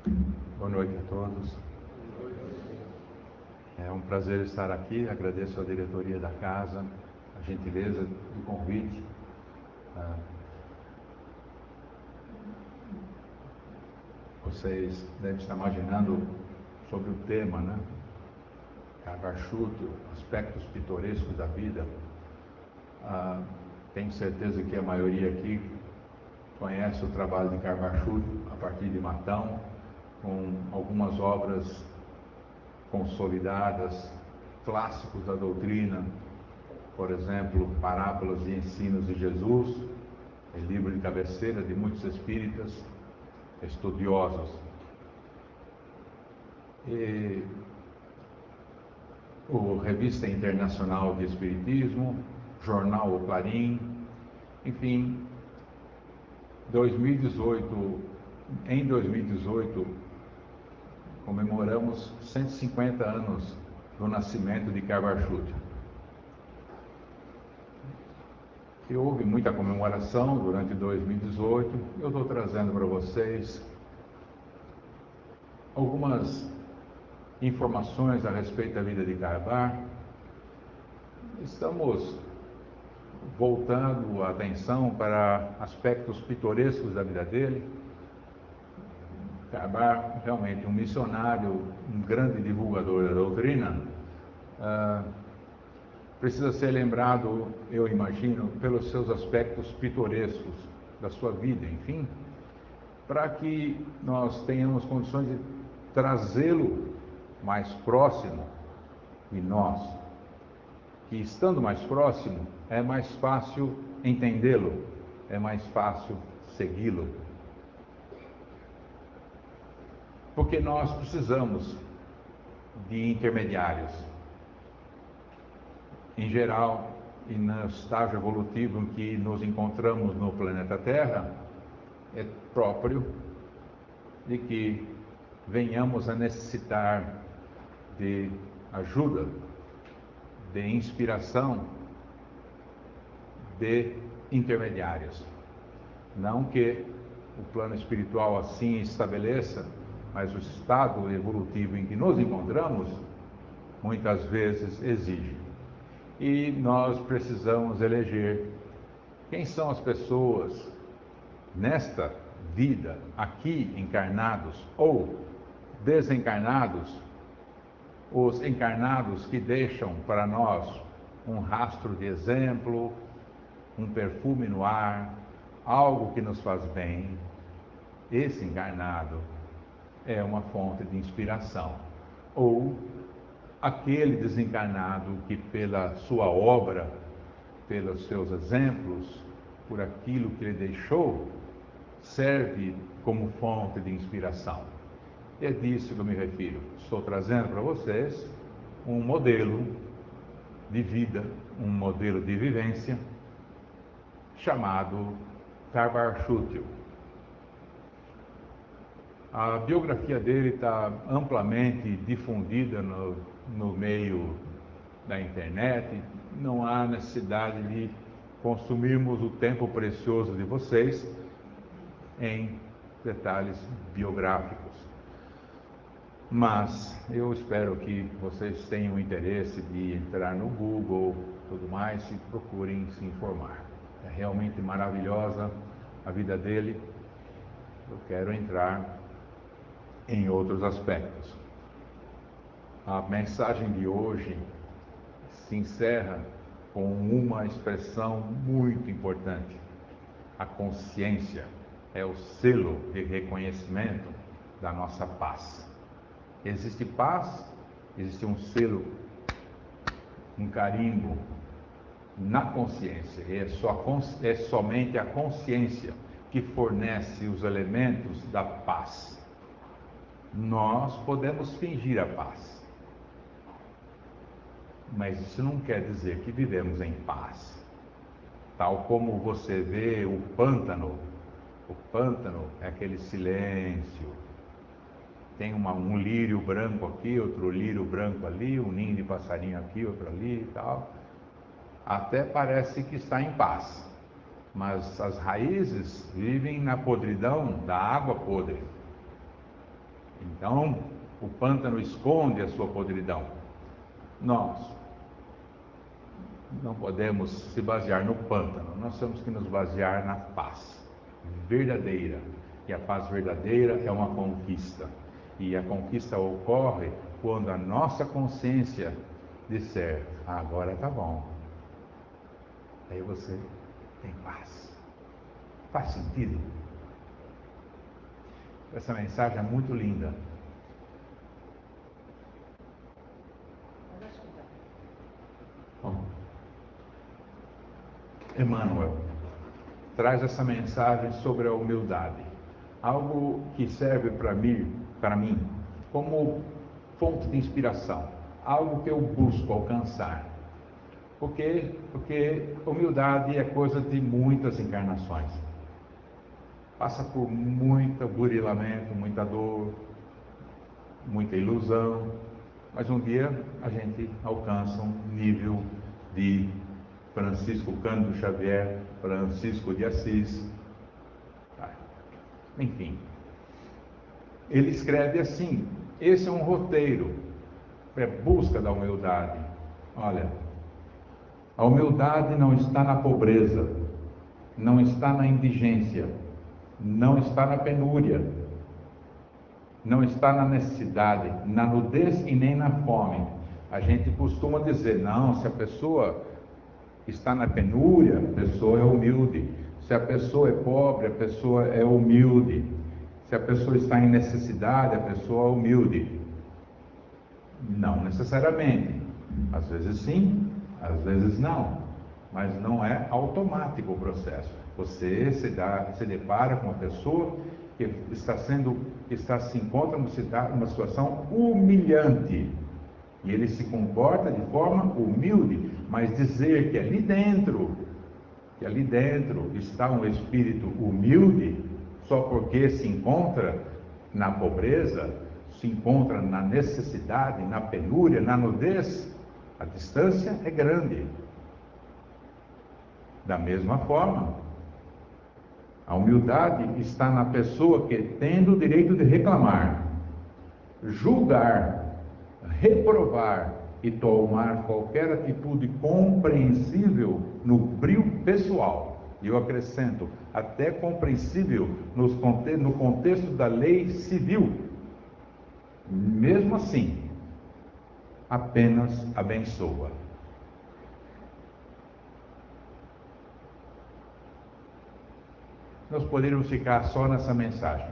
Boa noite a todos. É um prazer estar aqui. Agradeço à diretoria da casa a gentileza do convite. Vocês devem estar imaginando sobre o tema, né? Carvajal, aspectos pitorescos da vida. Tenho certeza que a maioria aqui conhece o trabalho de Carvajal a partir de Matão, com algumas obras consolidadas, clássicos da doutrina, por exemplo, Parábolas e Ensinos de Jesus, é livro de cabeceira de muitos espíritas estudiosos. E o Revista Internacional de Espiritismo, Jornal O Clarim, enfim, em 2018, comemoramos 150 anos do nascimento de Carvajal. E houve muita comemoração durante 2018. Eu estou trazendo para vocês algumas informações a respeito da vida de Carvajal. Estamos voltando a atenção para aspectos pitorescos da vida dele. Carvajal, realmente um missionário, um grande divulgador da doutrina, precisa ser lembrado, eu imagino, pelos seus aspectos pitorescos da sua vida, enfim, para que nós tenhamos condições de trazê-lo mais próximo de nós, que estando mais próximo é mais fácil entendê-lo, é mais fácil segui-lo. Porque nós precisamos de intermediários. Em geral, e no estágio evolutivo em que nos encontramos no planeta Terra, é próprio de que venhamos a necessitar de ajuda, de inspiração, de intermediários. Não que o plano espiritual assim estabeleça, mas o estado evolutivo em que nos encontramos, muitas vezes exige. E nós precisamos eleger quem são as pessoas nesta vida, aqui encarnados ou desencarnados, os encarnados que deixam para nós um rastro de exemplo, um perfume no ar, algo que nos faz bem. Esse encarnado é uma fonte de inspiração. Ou aquele desencarnado que pela sua obra, pelos seus exemplos, por aquilo que ele deixou, serve como fonte de inspiração. É disso que eu me refiro. Estou trazendo para vocês um modelo de vida, um modelo de vivência, chamado Carvajal. A biografia dele está amplamente difundida no meio da internet. Não há necessidade de consumirmos o tempo precioso de vocês em detalhes biográficos. Mas eu espero que vocês tenham interesse de entrar no Google, tudo mais, e procurem se informar. É realmente maravilhosa a vida dele. Eu quero entrar em outros aspectos. A mensagem de hoje se encerra com uma expressão muito importante. A consciência é o selo de reconhecimento da nossa paz. Existe paz, existe um selo, um carimbo na consciência. E é somente a consciência que fornece os elementos da paz. Nós podemos fingir a paz, mas isso não quer dizer que vivemos em paz. Tal como você vê o pântano é aquele silêncio. Tem um lírio branco aqui, outro lírio branco ali, um ninho de passarinho aqui, outro ali e tal. Até parece que está em paz, mas as raízes vivem na podridão da água podre. Então, o pântano esconde a sua podridão. Nós não podemos se basear no pântano, nós temos que nos basear na paz verdadeira. E a paz verdadeira é uma conquista. E a conquista ocorre quando a nossa consciência disser: agora está bom. Aí você tem paz. Faz sentido? Essa mensagem é muito linda. Bom, Emmanuel traz essa mensagem sobre a humildade, algo que serve para mim como fonte de inspiração, algo que eu busco alcançar. Porque humildade é coisa de muitas encarnações. Passa por muito burilamento, muita dor, muita ilusão, mas um dia a gente alcança um nível de Francisco Cândido Xavier, Francisco de Assis. Enfim, ele escreve assim: esse é um roteiro, é busca da humildade. Olha, a humildade não está na pobreza, não está na indigência, não está na penúria, não está na necessidade, na nudez e nem na fome. A gente costuma dizer: não, se a pessoa está na penúria, a pessoa é humilde. Se a pessoa é pobre, a pessoa é humilde. Se a pessoa está em necessidade, a pessoa é humilde. Não necessariamente. Às vezes sim, às vezes não. Mas não é automático o processo. Você se depara com uma pessoa que se encontra numa situação humilhante. E ele se comporta de forma humilde, mas dizer que ali dentro está um espírito humilde, só porque se encontra na pobreza, se encontra na necessidade, na penúria, na nudez, a distância é grande. Da mesma forma, a humildade está na pessoa que, tendo o direito de reclamar, julgar, reprovar e tomar qualquer atitude compreensível no brio pessoal. E eu acrescento, até compreensível no contexto da lei civil. Mesmo assim, apenas abençoa. Nós poderíamos ficar só nessa mensagem,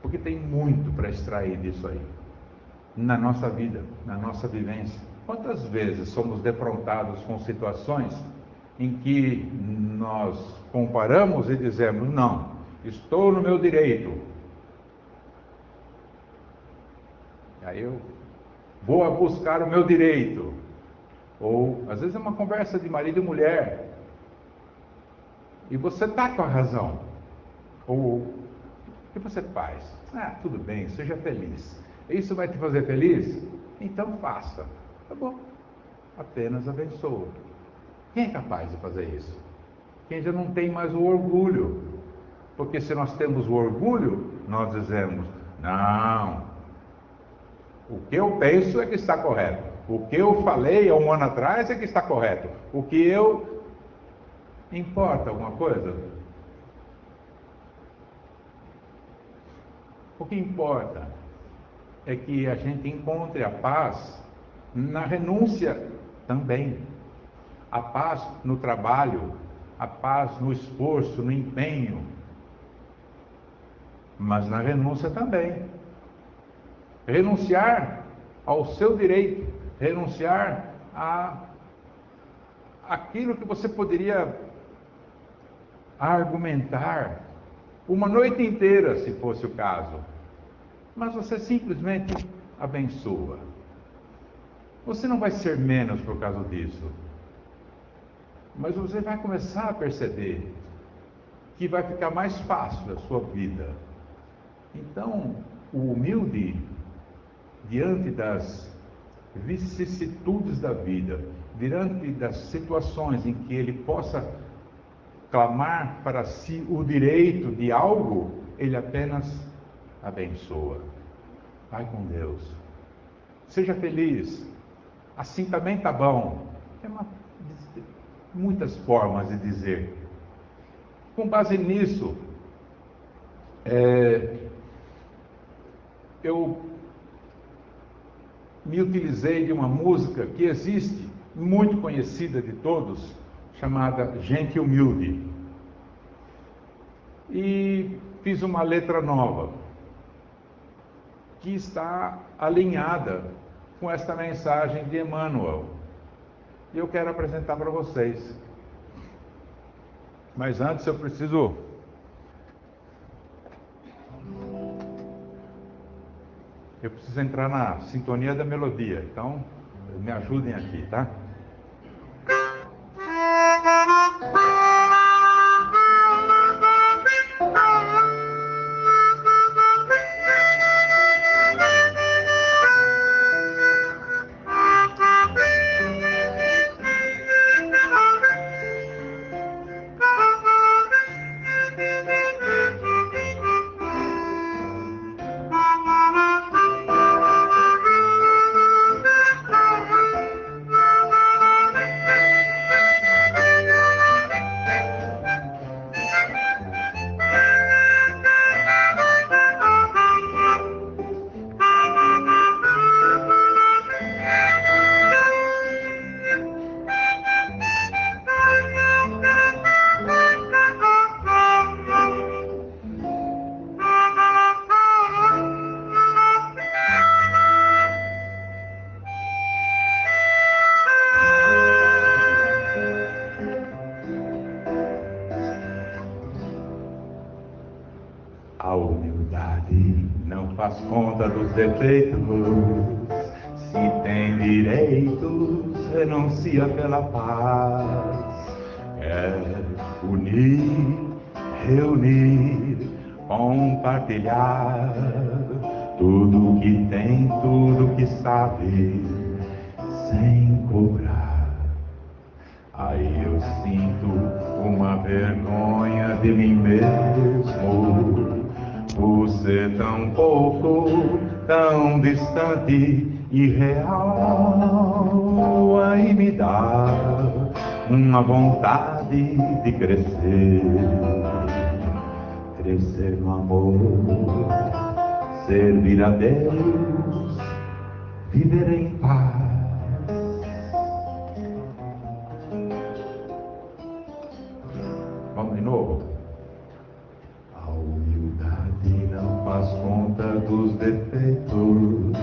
porque tem muito para extrair disso aí, na nossa vida, na nossa vivência. Quantas vezes somos defrontados com situações em que nós comparamos e dizemos: não, estou no meu direito, aí eu vou buscar o meu direito. Ou às vezes é uma conversa de marido e mulher, e você está com a razão. Ou o que você faz? Tudo bem, seja feliz. Isso vai te fazer feliz? Então faça. Tá bom. Apenas abençoa. Quem é capaz de fazer isso? Quem já não tem mais o orgulho. Porque se nós temos o orgulho, nós dizemos: não, o que eu penso é que está correto. O que eu falei há um ano atrás é que está correto. O que eu... Importa alguma coisa? O que importa é que a gente encontre a paz na renúncia também. A paz no trabalho, a paz no esforço, no empenho. Mas na renúncia também. Renunciar ao seu direito, renunciar aquilo que você poderia argumentar uma noite inteira, se fosse o caso, mas você simplesmente abençoa. Você não vai ser menos por causa disso, mas você vai começar a perceber que vai ficar mais fácil a sua vida. Então, o humilde, diante das vicissitudes da vida, diante das situações em que ele possa clamar para si o direito de algo, ele apenas abençoa. Vai com Deus. Seja feliz. Assim também está bom. Tem muitas formas de dizer. Com base nisso, eu me utilizei de uma música que existe, muito conhecida de todos, chamada Gente Humilde. E fiz uma letra nova, que está alinhada com esta mensagem de Emmanuel. E eu quero apresentar para vocês. Mas antes eu preciso entrar na sintonia da melodia. Então, me ajudem aqui, tá? A humildade não faz conta dos defeitos, se tem direitos, renuncia pela paz. Quer unir, reunir, compartilhar tudo que tem, tudo que sabe, sem cobrar. Aí eu sinto uma vergonha de mim mesmo, por ser tão pouco, tão distante e real. Aí me dá uma vontade de crescer, crescer no amor, servir a Deus, viver em paz. Vamos de novo. A humildade não faz conta dos defeitos,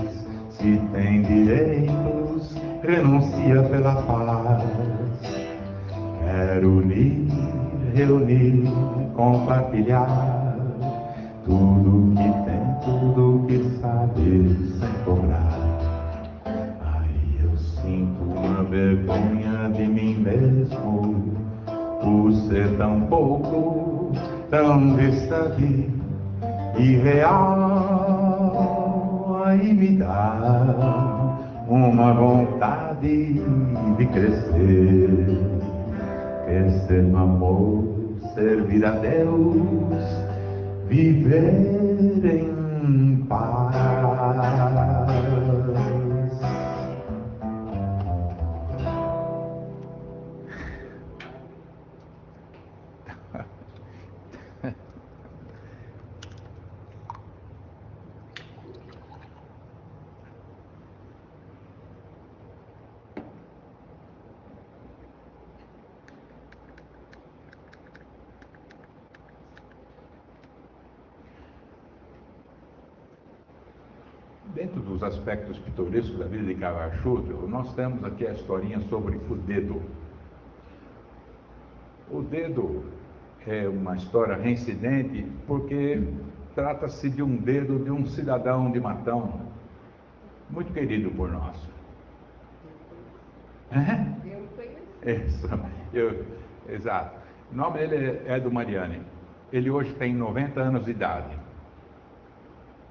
se tem direitos, renuncia pela paz. Quer unir, reunir, compartilhar tudo que tem, tudo que sabe, sem cobrar. Aí eu sinto uma vergonha de mim mesmo, por ser tão pouco, tão distante e real. Aí me dá uma vontade de crescer, crescer no amor, servir a Deus, viver em paz. Dentro dos aspectos pitorescos da vida de Cavanchudo, nós temos aqui a historinha sobre o dedo. O dedo é uma história reincidente porque trata-se de um dedo de um cidadão de Matão, muito querido por nós. Eu conheço. Isso, exato. O nome dele é Edo Mariani. Ele hoje tem 90 anos de idade.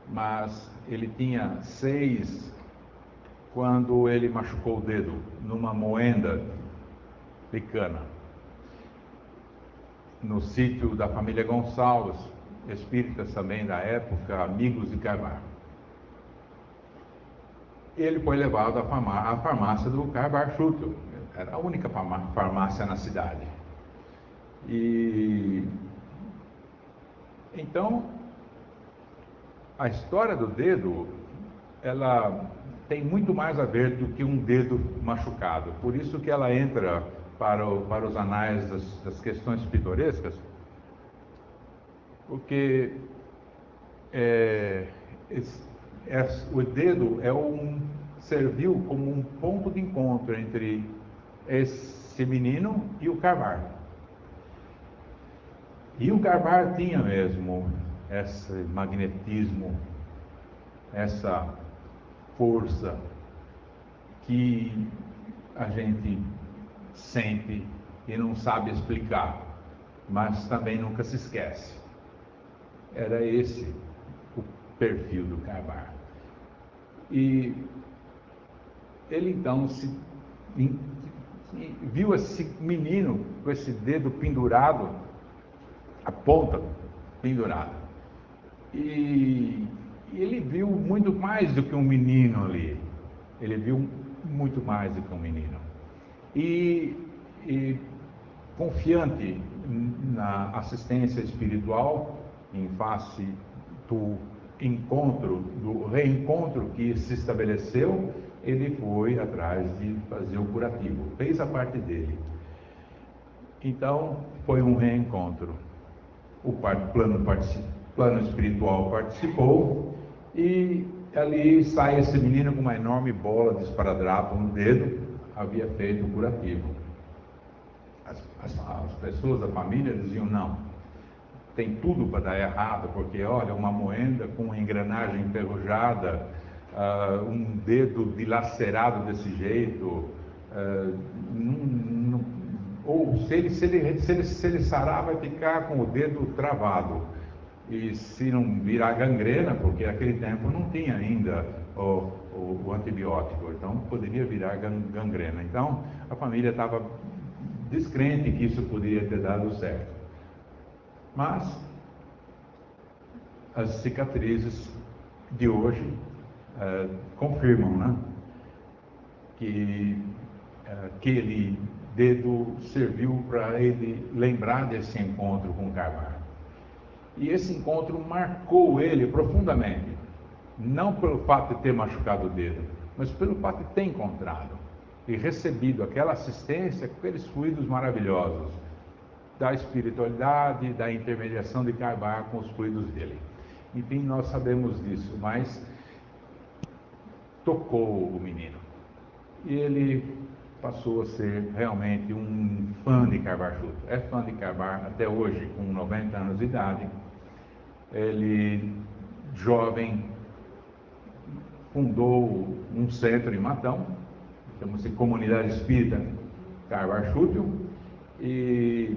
Mas ele tinha 6 quando ele machucou o dedo numa moenda de cana, no sítio da família Gonçalves, espíritas também da época, amigos de Carbar. Ele foi levado à farmácia do Carbar Schutel, era a única farmácia na cidade. E então, a história do dedo, ela tem muito mais a ver do que um dedo machucado. Por isso que ela entra para os anais das questões pitorescas, porque o dedo serviu como um ponto de encontro entre esse menino e o Carbar. E o Carbar tinha mesmo esse magnetismo, essa força que a gente sente e não sabe explicar, mas também nunca se esquece. Era esse o perfil do Carbar. E ele então viu esse menino com esse dedo pendurado, a ponta pendurada. E ele viu muito mais do que um menino ali. Ele viu muito mais do que um menino. E confiante na assistência espiritual, em face do reencontro que se estabeleceu, ele foi atrás de fazer o curativo, fez a parte dele. Então, foi um reencontro. O plano espiritual participou e ali sai esse menino com uma enorme bola de esparadrapo no dedo, havia feito o curativo. As pessoas da família diziam: não, tem tudo para dar errado, porque olha, uma moenda com uma engrenagem enferrujada, um dedo dilacerado desse jeito, ou se ele sarar, vai ficar com o dedo travado. E se não virar gangrena, porque naquele tempo não tinha ainda o antibiótico, então poderia virar gangrena. Então a família estava descrente que isso poderia ter dado certo. Mas as cicatrizes de hoje confirmam, né, que aquele dedo serviu para ele lembrar desse encontro com Carbar. E esse encontro marcou ele profundamente, não pelo fato de ter machucado o dedo, mas pelo fato de ter encontrado e recebido aquela assistência com aqueles fluidos maravilhosos da espiritualidade, da intermediação de Carbar com os fluidos dele. Enfim, nós sabemos disso, mas tocou o menino. E ele passou a ser realmente um fã de Carbar Schutel. É fã de Carbar até hoje, com 90 anos de idade. Ele, jovem, fundou um centro em Matão, chama-se Comunidade Espírita Carbar Schutel, e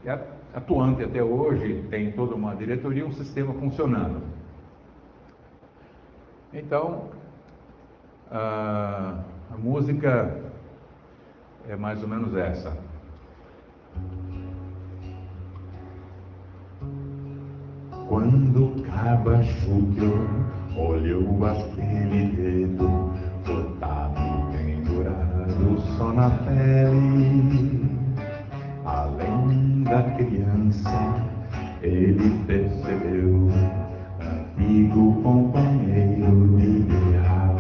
é atuante até hoje, tem toda uma diretoria, um sistema funcionando. Então, a música é mais ou menos essa. Quando Carbar Schutel olhou aquele dedo cortado, pendurado só na pele, além da criança, ele percebeu antigo companheiro de ideal.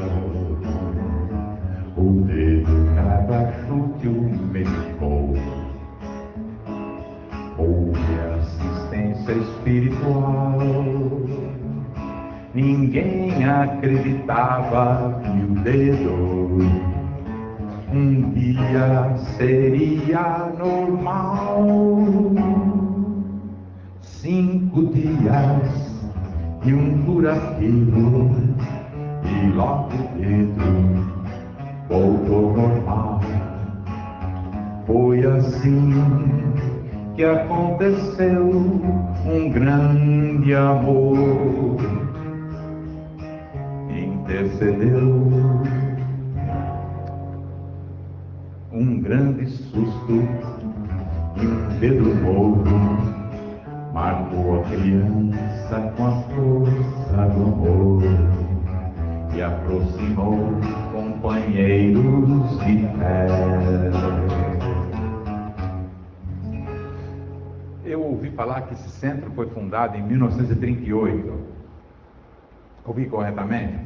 O dedo Carbar Schutel medicou, houve assistência espiritual. Ninguém acreditava que o dedo um dia seria normal. 5 dias e um curativo, e logo o dedo voltou normal. Foi assim que aconteceu um grande amor. Intercedeu um grande susto e um dedo novo marcou a criança com a força do amor e aproximou companheiros de fé. Eu ouvi falar que esse centro foi fundado em 1938. Ouvi corretamente?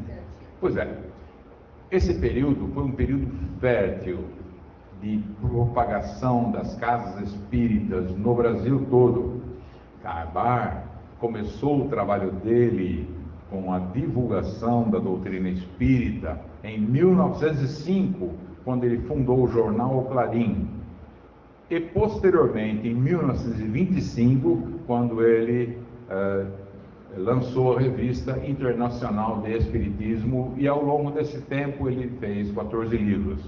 Pois é. Esse período foi um período fértil de propagação das casas espíritas no Brasil todo. Carbar começou o trabalho dele com a divulgação da doutrina espírita em 1905, quando ele fundou o jornal O Clarim. E posteriormente, em 1925, quando ele lançou a Revista Internacional de Espiritismo, e ao longo desse tempo ele fez 14 livros.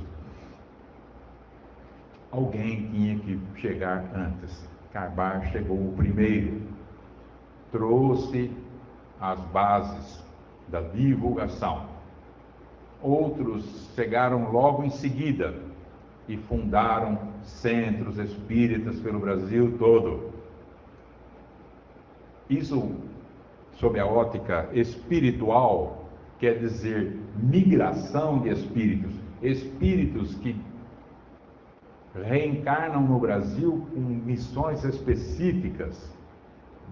Alguém tinha que chegar antes. Carbar chegou o primeiro, trouxe as bases da divulgação. Outros chegaram logo em seguida e fundaram centros espíritas pelo Brasil todo. Isso, sob a ótica espiritual, quer dizer migração de espíritos, espíritos que reencarnam no Brasil com missões específicas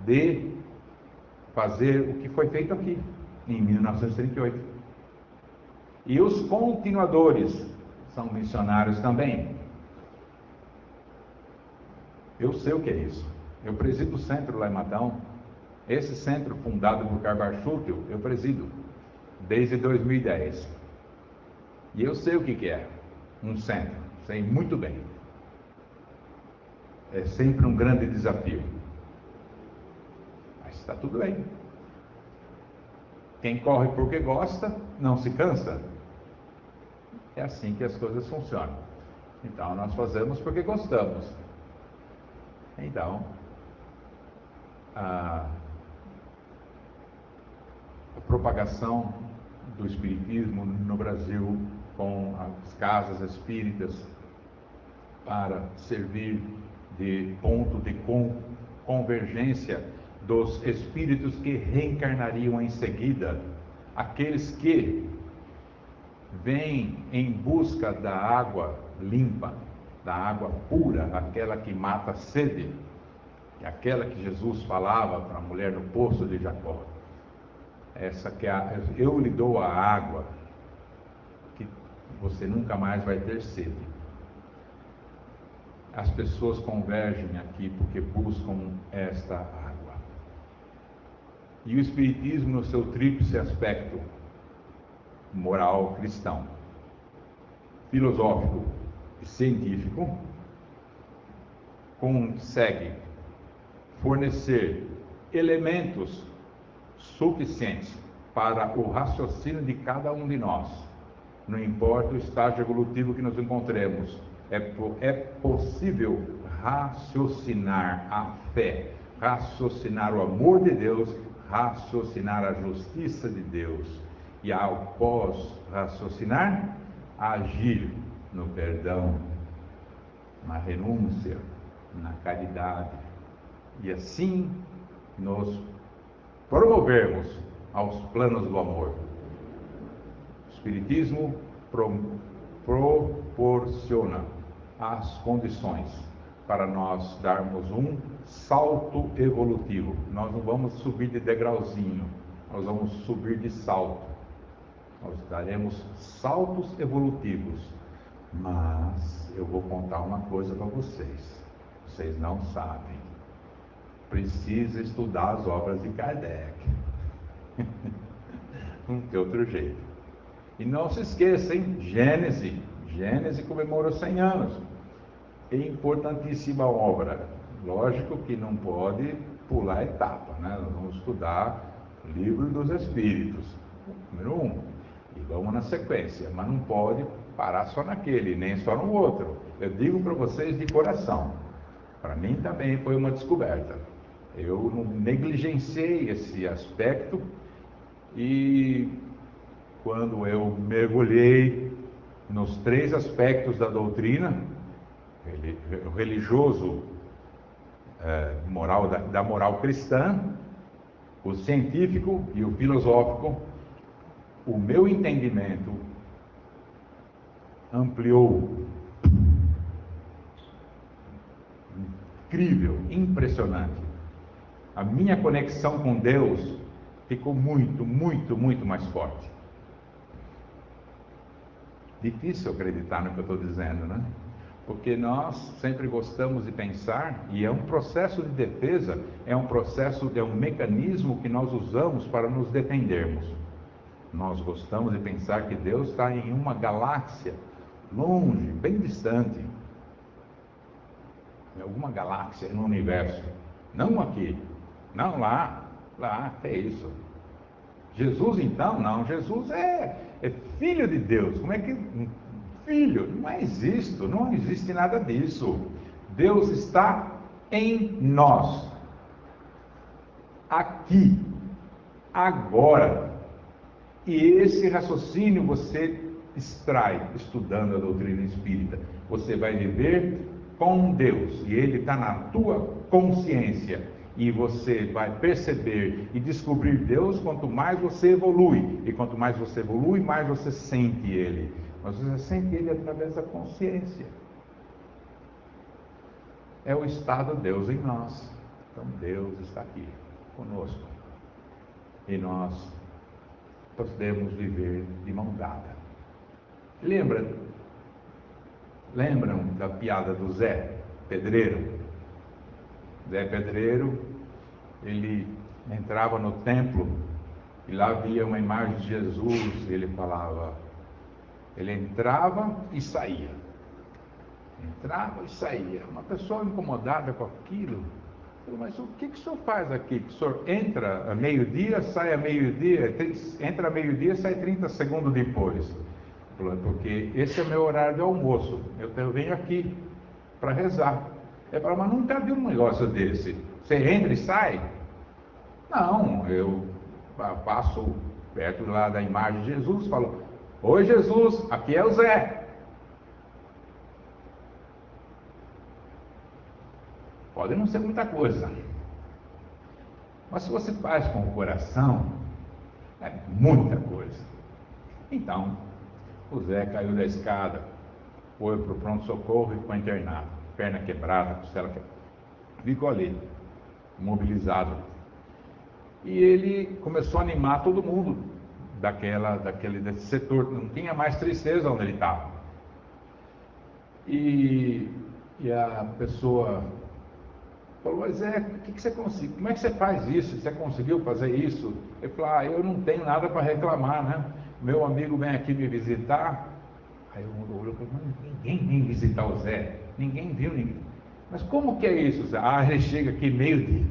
de fazer o que foi feito aqui, em 1938. E os continuadores são missionários também. Eu sei o que é isso. Eu presido o centro lá em Matão. Esse centro fundado por Carbar Schutel, eu presido desde 2010. E eu sei o que é um centro. Sei muito bem. É sempre um grande desafio. Mas está tudo bem. Quem corre porque gosta, não se cansa. É assim que as coisas funcionam. Então, nós fazemos porque gostamos. Então, a propagação do espiritismo no Brasil com as casas espíritas para servir de ponto de convergência dos espíritos que reencarnariam em seguida, aqueles que vêm em busca da água limpa, da água pura, aquela que mata a sede, aquela que Jesus falava para a mulher no poço de Jacó. Essa que é eu lhe dou a água que você nunca mais vai ter sede. As pessoas convergem aqui porque buscam esta água. E o Espiritismo, no seu tríplice aspecto, moral cristão, filosófico e científico, consegue fornecer elementos suficientes para o raciocínio de cada um de nós. Não importa o estágio evolutivo que nos encontremos, é possível raciocinar a fé, raciocinar o amor de Deus, raciocinar a justiça de Deus e, após raciocinar, agir no perdão, na renúncia, na caridade, e assim nos promovermos aos planos do amor. O Espiritismo proporciona as condições para nós darmos um salto evolutivo. Nós não vamos subir de degrauzinho, nós vamos subir de salto. Nós daremos saltos evolutivos. Mas eu vou contar uma coisa para vocês. Vocês não sabem. Precisa estudar as obras de Kardec. Não tem outro jeito. E não se esqueça, hein? Gênese comemorou 100 anos. É importantíssima obra. Lógico que não pode pular etapa, né? Nós vamos estudar o Livro dos Espíritos, número 1. E vamos na sequência, mas não pode parar só naquele, nem só no outro. Eu digo para vocês de coração. Para mim também foi uma descoberta. Eu não negligenciei esse aspecto e quando eu mergulhei nos 3 aspectos da doutrina, o religioso, da moral cristã, o científico e o filosófico, o meu entendimento ampliou. Incrível, impressionante. A minha conexão com Deus ficou muito, muito, muito mais forte. Difícil acreditar no que eu estou dizendo, né? Porque nós sempre gostamos de pensar, e é um processo de defesa, é um mecanismo que nós usamos para nos defendermos. Nós gostamos de pensar que Deus está em uma galáxia, longe, bem distante, em alguma galáxia no universo, não aqui, não lá, é isso. Jesus então, não, Jesus é filho de Deus. Como é que filho? Não existe nada disso. Deus está em nós, aqui, agora. E esse raciocínio você extrai estudando a doutrina espírita. Você vai viver com Deus e Ele está na tua consciência. E você vai perceber e descobrir Deus quanto mais você evolui. E quanto mais você evolui, mais você sente Ele. Mas você sente Ele através da consciência. É o estado de Deus em nós. Então Deus está aqui conosco. E nós podemos viver de mão dada. Lembram da piada do Zé Pedreiro? Zé Pedreiro, ele entrava no templo e lá via uma imagem de Jesus, e ele falava, ele entrava e saía. Entrava e saía. Uma pessoa incomodada com aquilo, falou, mas o que o senhor faz aqui? O senhor entra a meio-dia, sai a meio-dia, entra a meio-dia, sai 30 segundos depois. Falou, porque esse é o meu horário de almoço, eu venho aqui para rezar. Ele falou, mas nunca vi um negócio desse. Você entra e sai? Não, eu passo perto lá da imagem de Jesus, falo, oi Jesus, aqui é o Zé. Pode não ser muita coisa, mas se você faz com o coração, é muita coisa. Então, o Zé caiu da escada, foi para o pronto-socorro e foi internado. Perna quebrada, costela quebrada. Ficou ali, imobilizado. E ele começou a animar todo mundo desse setor. Não tinha mais tristeza onde ele estava. E a pessoa falou, mas o que você conseguiu? Como é que você faz isso? Você conseguiu fazer isso? Ele falou, eu não tenho nada para reclamar, né? Meu amigo vem aqui me visitar. Aí eu olhou e falou, ninguém vem visitar o Zé. Ninguém viu ninguém. Mas como que é isso, Zé? Ele chega aqui meio-dia.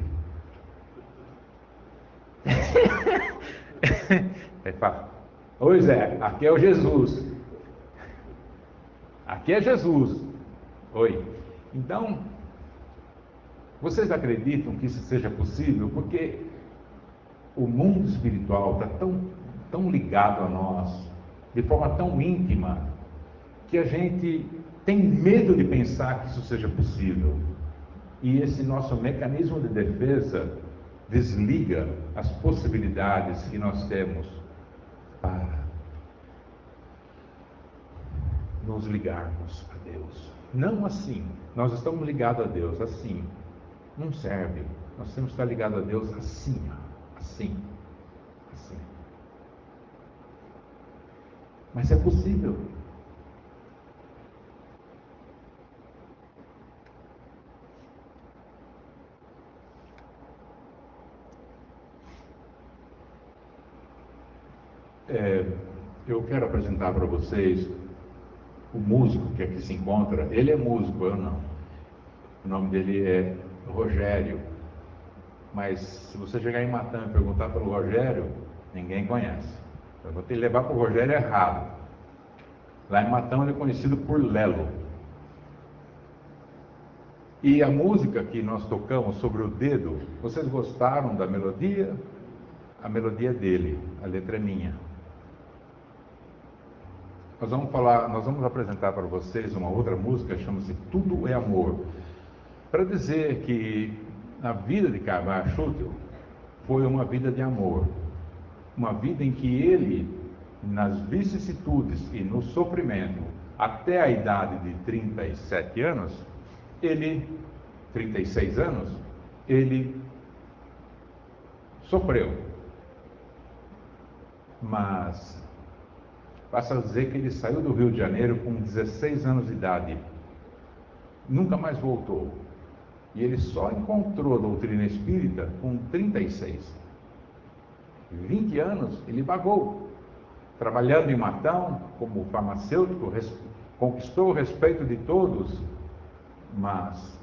Ele fala, oi Zé, aqui é o Jesus. Aqui é Jesus. Oi. Então, vocês acreditam que isso seja possível? Porque o mundo espiritual está tão ligado a nós, de forma tão íntima, que a gente tem medo de pensar que isso seja possível. E esse nosso mecanismo de defesa desliga as possibilidades que nós temos para nos ligarmos a Deus. Não assim. Nós estamos ligados a Deus assim. Não serve. Nós temos que estar ligados a Deus assim. Assim. Assim. Mas é possível. Eu quero apresentar para vocês o músico que aqui se encontra. Ele é músico, eu não. O nome dele é Rogério. Mas se você chegar em Matã e perguntar pelo Rogério, ninguém conhece. Eu vou ter que levar para o Rogério errado. Lá em Matão ele é conhecido por Lelo. E a música que nós tocamos sobre o dedo, vocês gostaram da melodia? A melodia é dele, a letra é minha. Nós vamos apresentar para vocês uma outra música, chama-se Tudo é Amor, para dizer que a vida de Carvalho Schutel foi uma vida de amor, uma vida em que ele, nas vicissitudes e no sofrimento, até a idade de 37 anos, 36 anos, ele sofreu. Mas basta dizer que ele saiu do Rio de Janeiro com 16 anos de idade, nunca mais voltou. E ele só encontrou a doutrina espírita com 36. 20 anos ele vagou, trabalhando em Matão como farmacêutico, conquistou o respeito de todos, mas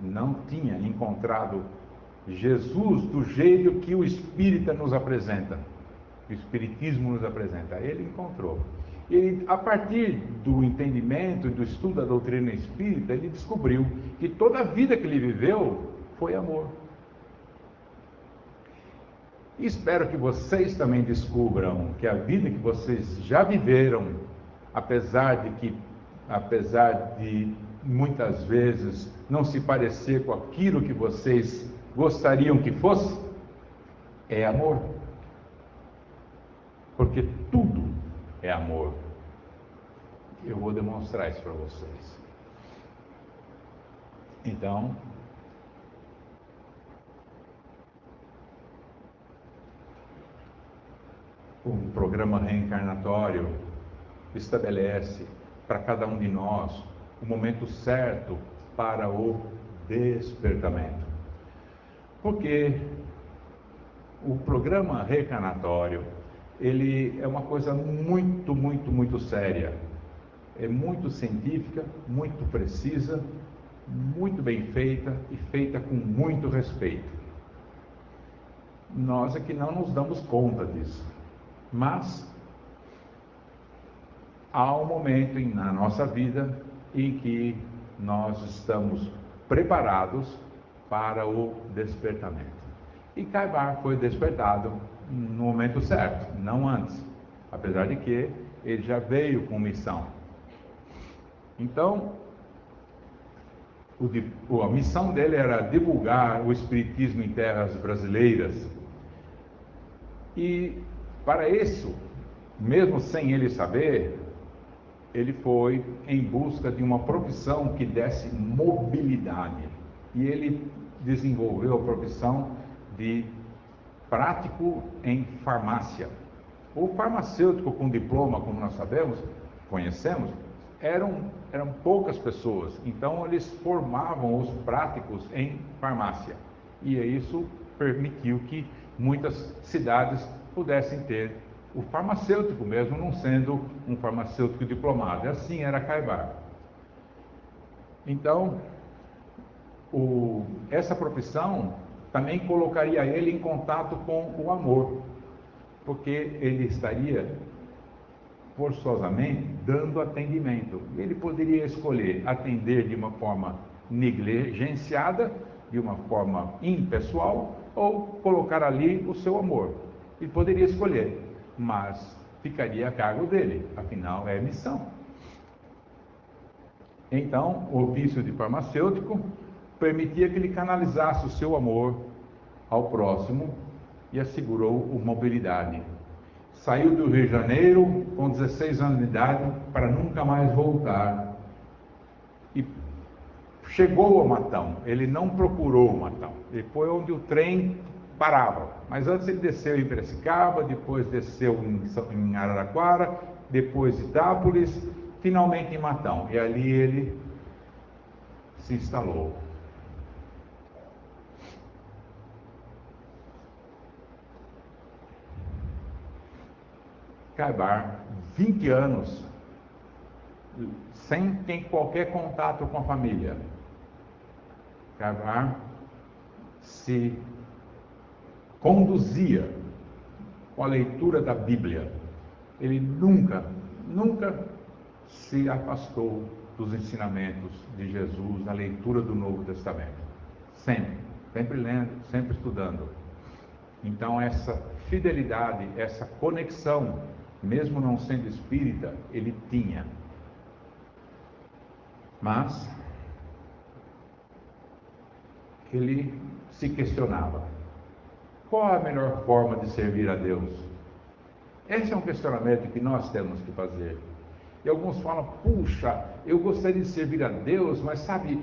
não tinha encontrado Jesus do jeito que o espírita nos apresenta, que o espiritismo nos apresenta. Ele encontrou. E a partir do entendimento e do estudo da doutrina espírita, ele descobriu que toda a vida que ele viveu foi amor. E espero que vocês também descubram que a vida que vocês já viveram, apesar de muitas vezes não se parecer com aquilo que vocês gostariam que fosse, é amor. Porque tudo é amor. Eu vou demonstrar isso para vocês. Então, o programa reencarnatório estabelece para cada um de nós o momento certo para o despertamento. Porque o programa reencarnatório, ele é uma coisa muito, muito, muito séria. É muito científica, muito precisa, muito bem feita e feita com muito respeito. Nós é que não nos damos conta disso. Mas há um momento na nossa vida em que nós estamos preparados para o despertamento. E Caibar foi despertado no momento certo, não antes, apesar de que ele já veio com missão. Então, a missão dele era divulgar o espiritismo em terras brasileiras. E para isso, mesmo sem ele saber, ele foi em busca de uma profissão que desse mobilidade. E ele desenvolveu a profissão de prático em farmácia. O farmacêutico com diploma, como nós sabemos, conhecemos, eram poucas pessoas. Então eles formavam os práticos em farmácia. E isso permitiu que muitas cidades pudessem ter o farmacêutico, mesmo não sendo um farmacêutico diplomado. Assim era Caibar. Então, essa profissão também colocaria ele em contato com o amor, porque ele estaria forçosamente dando atendimento. Ele poderia escolher atender de uma forma negligenciada, de uma forma impessoal, ou colocar ali o seu amor. Ele poderia escolher, mas ficaria a cargo dele, afinal é missão. Então, o ofício de farmacêutico permitia que ele canalizasse o seu amor ao próximo e assegurou a mobilidade. Saiu do Rio de Janeiro com 16 anos de idade para nunca mais voltar. E chegou a Matão. Ele não procurou Matão. Ele foi onde o trem parava. Mas antes ele desceu em Piracicaba, depois desceu em Araraquara, depois em Itápolis, finalmente em Matão. E ali ele se instalou. Caibar, 20 anos, sem ter qualquer contato com a família. Caibar se conduzia com a leitura da Bíblia. Ele nunca se afastou dos ensinamentos de Jesus na leitura do Novo Testamento. Sempre lendo, sempre estudando. Então essa fidelidade, essa conexão, mesmo não sendo espírita, ele tinha. Mas ele se questionava: qual a melhor forma de servir a Deus? Esse é um questionamento que nós temos que fazer. E alguns falam: puxa, eu gostaria de servir a Deus, mas sabe,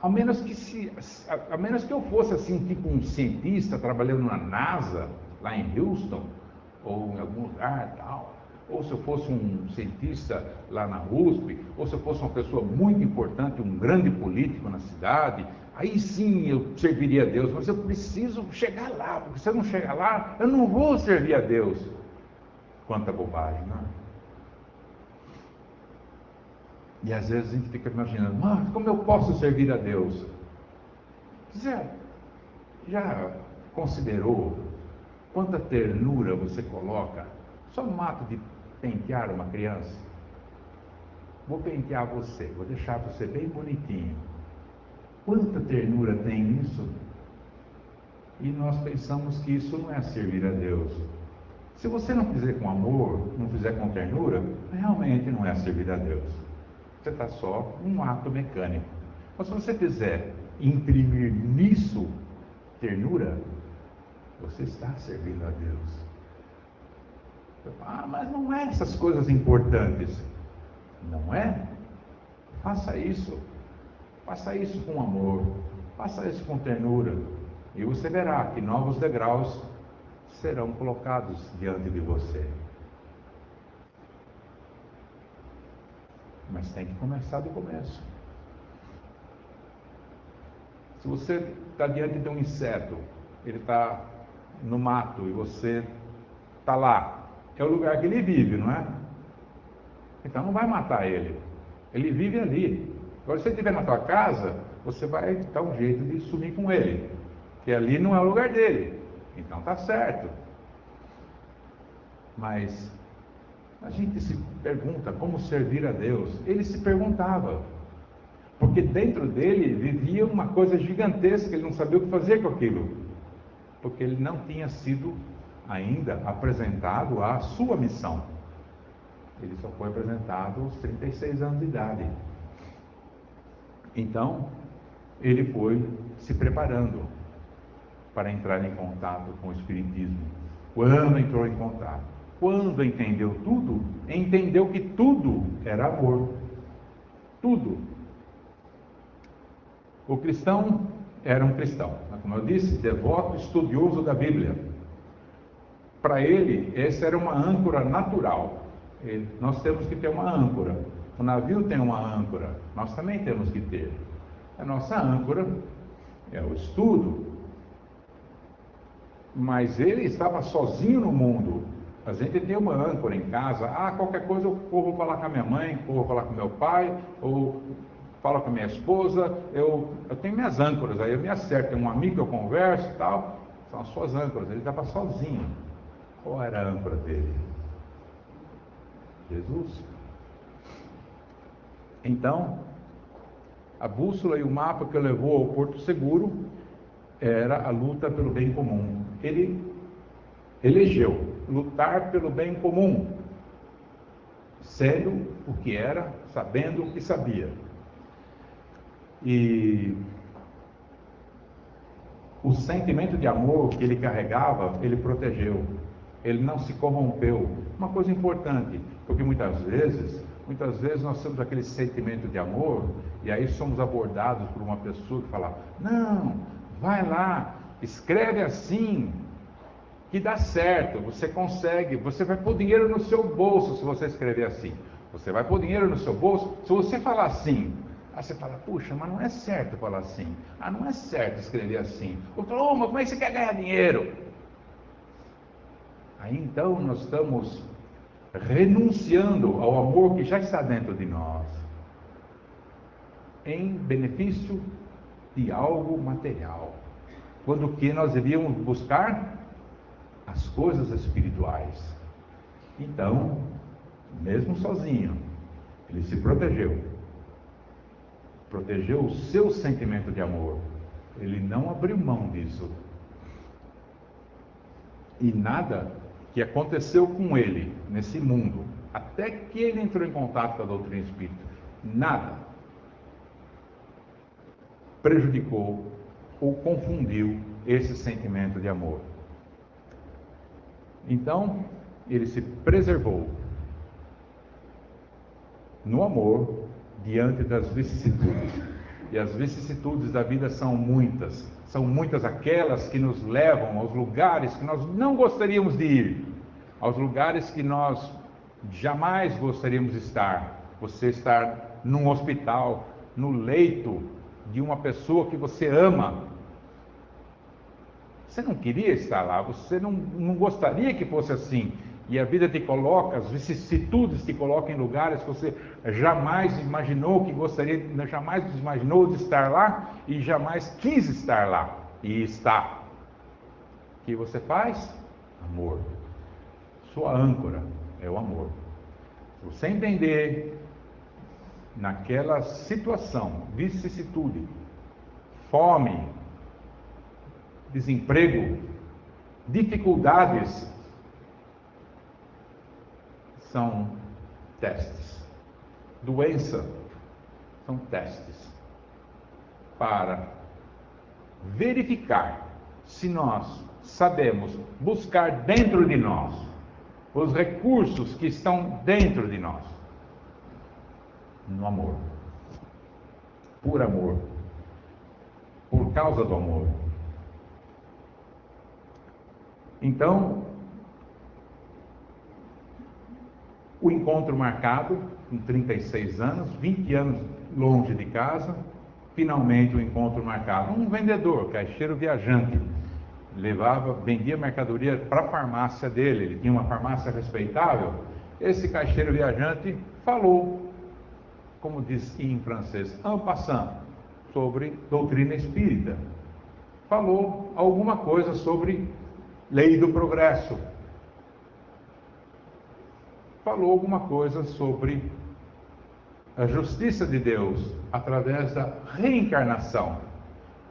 a menos que eu fosse assim, tipo um cientista trabalhando na NASA, lá em Houston, ou em algum lugar tal, ou se eu fosse um cientista lá na USP, ou se eu fosse uma pessoa muito importante, um grande político na cidade, aí sim eu serviria a Deus, mas eu preciso chegar lá, porque se eu não chegar lá, eu não vou servir a Deus. Quanta bobagem, não é? E às vezes a gente fica imaginando: mas como eu posso servir a Deus? Você já considerou quanta ternura você coloca só no ato de pentear uma criança? Vou pentear você, vou deixar você bem bonitinho. Quanta ternura tem nisso? E nós pensamos que isso não é servir a Deus. Se você não fizer com amor, não fizer com ternura, realmente não é servir a Deus. Você está só um ato mecânico. Mas se você quiser imprimir nisso ternura, você está servindo a Deus. Ah, mas não é essas coisas importantes. Não é? Faça isso. Faça isso com amor. Faça isso com ternura. E você verá que novos degraus serão colocados diante de você. Mas tem que começar do começo. Se você está diante de um inseto, ele está no mato e você está lá, é o lugar que ele vive, não é? Então não vai matar ele. Ele vive ali. Agora, se ele estiver na tua casa, você vai dar um jeito de sumir com ele, porque ali não é o lugar dele. Então tá certo. Mas a gente se pergunta como servir a Deus. Ele se perguntava, porque dentro dele vivia uma coisa gigantesca, ele não sabia o que fazer com aquilo, porque ele não tinha sido ainda apresentado à sua missão. Ele só foi apresentado aos 36 anos de idade. Então, ele foi se preparando para entrar em contato com o Espiritismo. Quando entrou em contato, quando entendeu tudo, entendeu que tudo era amor. Tudo. O cristão era um cristão, como eu disse, devoto, estudioso da Bíblia. Para ele, essa era uma âncora natural. Nós temos que ter uma âncora. O navio tem uma âncora, nós também temos que ter. A nossa âncora é o estudo. Mas ele estava sozinho no mundo. A gente tem uma âncora em casa. Qualquer coisa eu corro falar com a minha mãe, corro falar com meu pai, ou falo com a minha esposa. Eu tenho minhas âncoras, aí eu me acerto. Tem um amigo que eu converso e tal. São as suas âncoras. Ele estava sozinho. Qual era a âncora dele? Jesus. Então, a bússola e o mapa que o levou ao Porto Seguro era a luta pelo bem comum. Ele elegeu lutar pelo bem comum, sendo o que era, sabendo o que sabia. E o sentimento de amor que ele carregava, ele protegeu. Ele não se corrompeu. Uma coisa importante, porque muitas vezes nós temos aquele sentimento de amor e aí somos abordados por uma pessoa que fala: não, vai lá, escreve assim, que dá certo, você consegue, você vai pôr dinheiro no seu bolso se você escrever assim. Você vai pôr dinheiro no seu bolso se você falar assim. Aí você fala: puxa, mas não é certo falar assim. Não é certo escrever assim. Eu falo: mas como é que você quer ganhar dinheiro? Aí então nós estamos renunciando ao amor que já está dentro de nós, em benefício de algo material, quando que nós devíamos buscar as coisas espirituais. Então, mesmo sozinho, ele se protegeu o seu sentimento de amor, ele não abriu mão disso, e nada que aconteceu com ele nesse mundo, até que ele entrou em contato com a doutrina espírita, nada prejudicou ou confundiu esse sentimento de amor. Então, ele se preservou no amor diante das vicissitudes. E as vicissitudes da vida são muitas aquelas que nos levam aos lugares que nós não gostaríamos de ir, aos lugares que nós jamais gostaríamos de estar. Você estar num hospital, no leito de uma pessoa que você ama. Você não queria estar lá, você não gostaria que fosse assim. E a vida te coloca, as vicissitudes te colocam em lugares que você jamais imaginou que gostaria, jamais imaginou de estar lá e jamais quis estar lá. E está. O que você faz? Amor. Sua âncora é o amor. Se você entender naquela situação, vicissitude, fome, desemprego, dificuldades, são testes. Doença são testes para verificar se nós sabemos buscar dentro de nós os recursos que estão dentro de nós. No amor. Por amor. Por causa do amor. Então, o encontro marcado, com 36 anos, 20 anos longe de casa, finalmente o encontro marcado. Um vendedor, caixeiro viajante, vendia mercadoria para a farmácia dele, ele tinha uma farmácia respeitável. Esse caixeiro viajante falou, como diz em francês, en passant, sobre doutrina espírita. Falou alguma coisa sobre lei do progresso. Falou alguma coisa sobre a justiça de Deus através da reencarnação.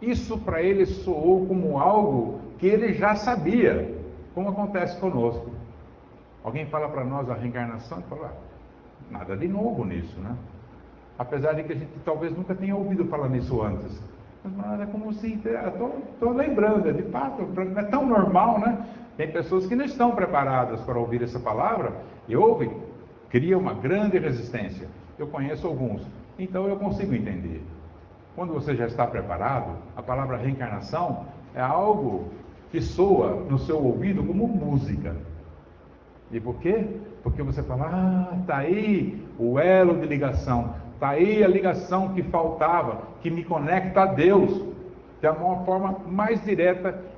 Isso para ele soou como algo que ele já sabia, como acontece conosco. Alguém fala para nós a reencarnação e fala, nada de novo nisso, né? Apesar de que a gente talvez nunca tenha ouvido falar nisso antes. Mas é como se, estou lembrando, de fato, é tão normal, né? Tem pessoas que não estão preparadas para ouvir essa palavra e ouvem, cria uma grande resistência. Eu conheço alguns, então eu consigo entender. Quando você já está preparado, a palavra reencarnação é algo que soa no seu ouvido como música. E por quê? Porque você fala, está aí o elo de ligação, está aí a ligação que faltava, que me conecta a Deus, de uma forma mais direta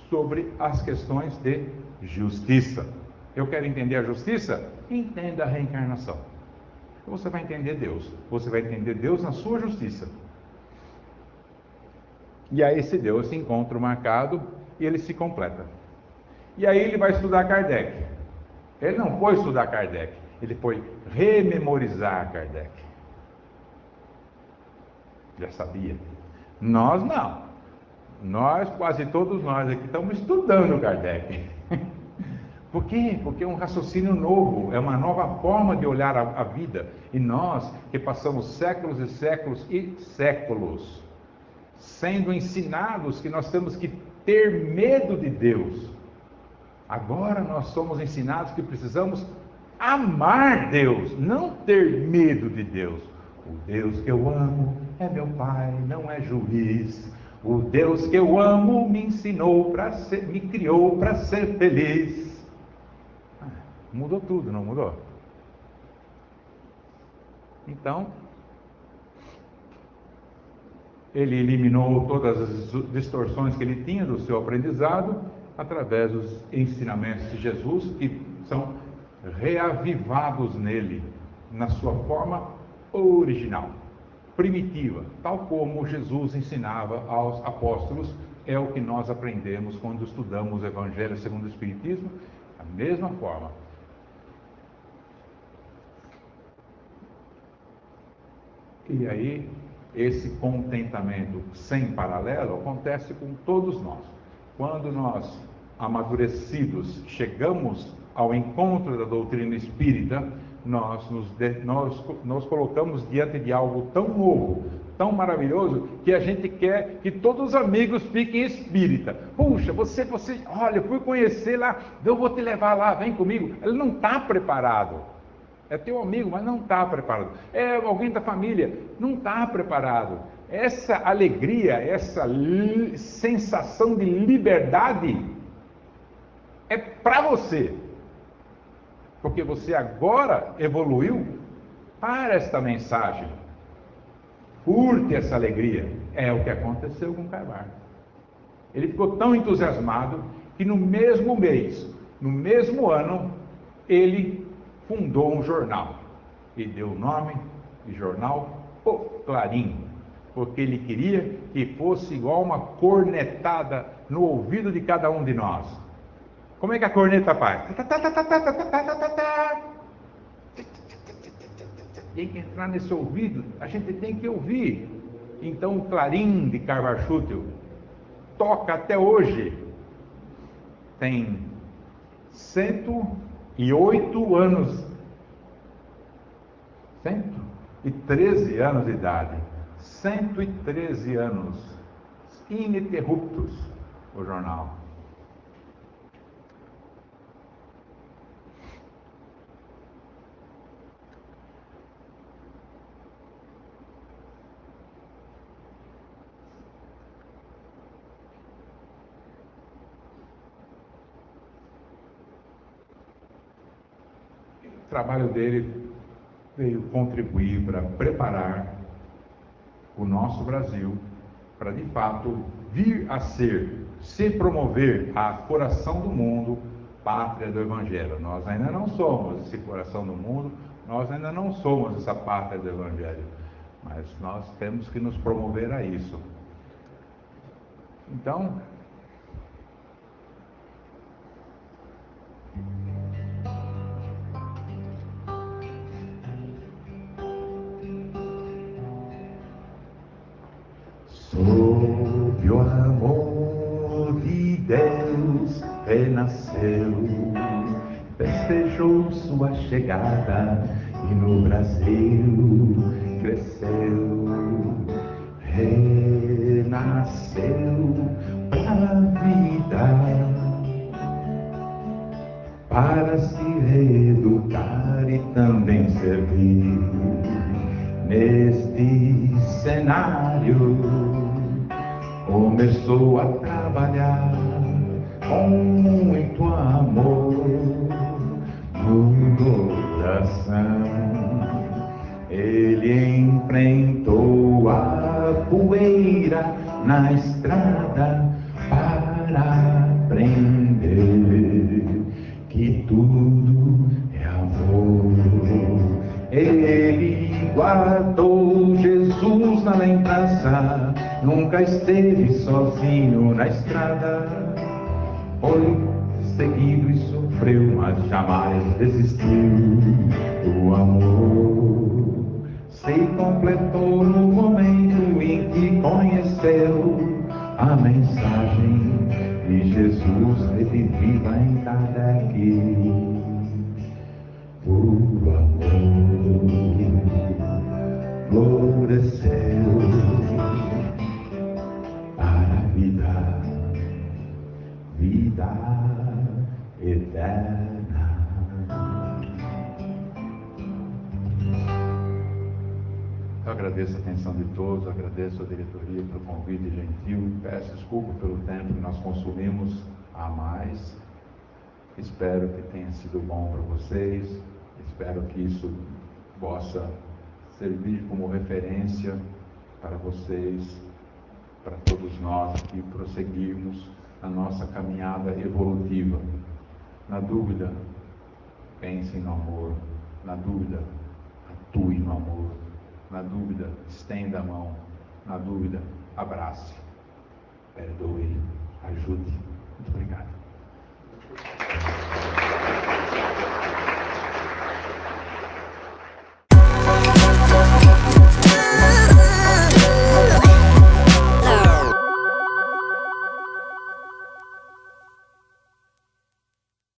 sobre as questões de justiça. Eu quero entender a justiça? Entenda a reencarnação. Você vai entender Deus. Você vai entender Deus na sua justiça. E aí esse Deus se encontra marcado e ele se completa. E aí ele vai estudar Kardec. Ele não foi estudar Kardec, ele foi rememorizar Kardec. Já sabia. Nós não. Nós, quase todos nós aqui, estamos estudando Kardec. Por quê? Porque é um raciocínio novo, é uma nova forma de olhar a vida. E nós, que passamos séculos e séculos e séculos, sendo ensinados que nós temos que ter medo de Deus, agora nós somos ensinados que precisamos amar Deus, não ter medo de Deus. O Deus que eu amo é meu Pai, não é juiz. O Deus que eu amo me ensinou me criou para ser feliz. Mudou tudo, não mudou? Então, ele eliminou todas as distorções que ele tinha do seu aprendizado através dos ensinamentos de Jesus, que são reavivados nele, na sua forma original, primitiva, tal como Jesus ensinava aos apóstolos. É o que nós aprendemos quando estudamos o Evangelho segundo o Espiritismo, da mesma forma. E aí, esse contentamento sem paralelo acontece com todos nós. Quando nós, amadurecidos, chegamos ao encontro da doutrina espírita, nós colocamos diante de algo tão novo, tão maravilhoso que a gente quer que todos os amigos fiquem espírita. Puxa, você, olha, eu fui conhecer lá, eu vou te levar lá, vem comigo. Ele não está preparado. É teu amigo, mas não está preparado. É alguém da família, não está preparado. Essa alegria, essa sensação de liberdade é para você. Porque você agora evoluiu para esta mensagem. Curte essa alegria. É o que aconteceu com Carvalho. Ele ficou tão entusiasmado que no mesmo mês, no mesmo ano, ele fundou um jornal. E deu o nome de jornal O Clarim. Porque ele queria que fosse igual uma cornetada no ouvido de cada um de nós. Como é que a corneta faz? Tem que entrar nesse ouvido, a gente tem que ouvir. Então o Clarim de Carvalho Schutel toca até hoje. Tem 108 anos, 113 anos de idade. 113 anos ininterruptos o jornal. O trabalho dele veio contribuir para preparar o nosso Brasil para, de fato, vir a se promover a coração do mundo, pátria do Evangelho. Nós ainda não somos esse coração do mundo, nós ainda não somos essa pátria do Evangelho, mas nós temos que nos promover a isso. Então, sob o amor de Deus renasceu, festejou sua chegada e no Brasil cresceu, renasceu pra vida, para se reeducar e também servir neste cenário. Começou a trabalhar com muito amor no coração. Ele enfrentou a poeira na estrada para aprender que tudo é amor. Ele guardou Jesus na lembrança, nunca esteve sozinho na estrada. Foi seguido e sofreu, mas jamais desistiu. O amor se completou no momento em que conheceu a mensagem de Jesus revivida em Kardec. O amor floresceu para a vida, vida eterna. eu agradeço a atenção de todos, agradeço a diretoria pelo convite gentil, peço desculpa pelo tempo que nós consumimos a mais. Espero que tenha sido bom para vocês, espero que isso possa servir como referência para vocês, para todos nós que prosseguirmos a nossa caminhada evolutiva. Na dúvida, pense no amor. Na dúvida, atue no amor. Na dúvida, estenda a mão. Na dúvida, abrace. Perdoe, ajude.